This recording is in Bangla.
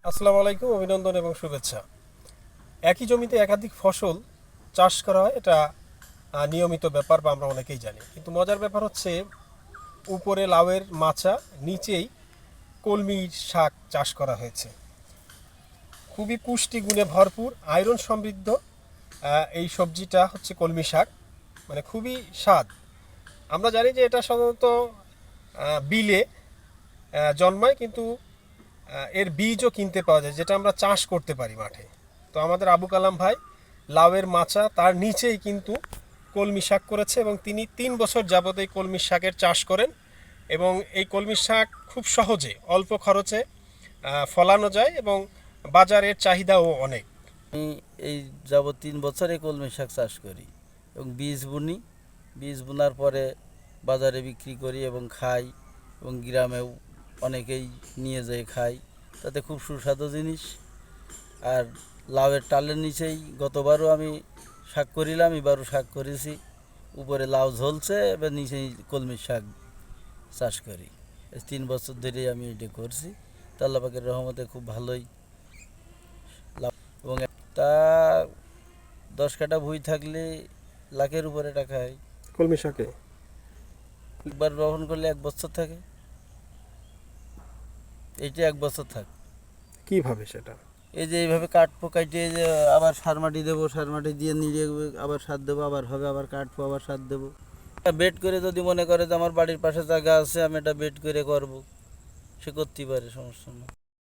আসসালামু আলাইকুম, অভিনন্দন এবং শুভেচ্ছা। একই জমিতে একাধিক ফসল চাষ করা হয়, এটা নিয়মিত ব্যাপার বা আমরা অনেকেই জানি। কিন্তু মজার ব্যাপার হচ্ছে উপরে লাউয়ের মাচা, নিচেই কলমির শাক চাষ করা হয়েছে। খুবই পুষ্টিগুণে ভরপুর, আয়রন সমৃদ্ধ এই সবজিটা হচ্ছে কলমি শাক। মানে খুবই স্বাদ। আমরা জানি যে এটা সাধারণত বিলে জন্মায়, কিন্তু এর বীজও কিনতে পাওয়া যায়, যেটা আমরা চাষ করতে পারি মাঠে। তো আমাদের আবু কালাম ভাই লাউয়ের মাচা, তার নিচেই কিন্তু কলমি শাক করেছে এবং তিনি 3 বছর যাবত এই কলমি শাকের চাষ করেন। এবং এই কলমি শাক খুব সহজে অল্প খরচে ফলানো যায় এবং বাজারের চাহিদাও অনেক। আমি এই যাবৎ 3 বছরে কলমি শাক চাষ করি এবং বীজ বুনি। বীজ বোনার পরে বাজারে বিক্রি করি এবং খাই, এবং গ্রামেও অনেকেই নিয়ে যায় খাই। তাতে খুব সুস্বাদু জিনিস। আর লাউয়ের টালের নিচেই গতবারও আমি শাক করিলাম, এবারও শাক করেছি। উপরে লাউ ঝলছে, এবার নিচেই কলমির শাক চাষ করি। এই 3 বছর ধরেই আমি এটা করছি। তা আল্লাহ পাকের রহমতে খুব ভালোই লাভ। এবং একটা 10 কাঠা ভুঁই থাকলে লাখের উপরে টাকা হয়। কলমি শাকে একবার রোপণ করলে 1 বছর থাকে, এইটা 1 বছর থাকে। কিভাবে সেটা? এই যে এইভাবে কাটবো, কাটিয়ে যে আবার সার মাটি দেবো, সার মাটি দিয়ে নিড়ে আবার সার দেবো, আবার হবে, আবার কাটবো, আবার সার দেবো। বেড করে যদি মনে করে যে আমার বাড়ির পাশে জায়গা আছে, আমি এটা বেড করে করব, সে করতেই পারে, সমস্যা নেই।